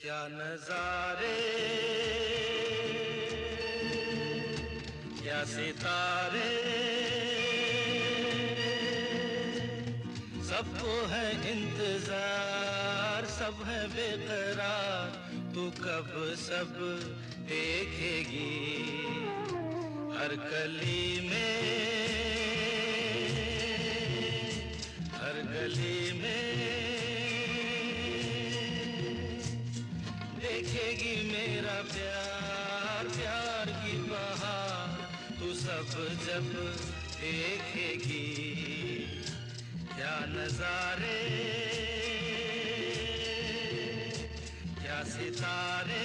क्या नजारे, क्या सितारे, सबको है इंतजार, सब है बेकरार, तू कब सब देखेगी। हर गली में, हर गली में देखेगी मेरा प्यार, प्यार की बहार, तू सब जब देखेगी। क्या नजारे, क्या सितारे,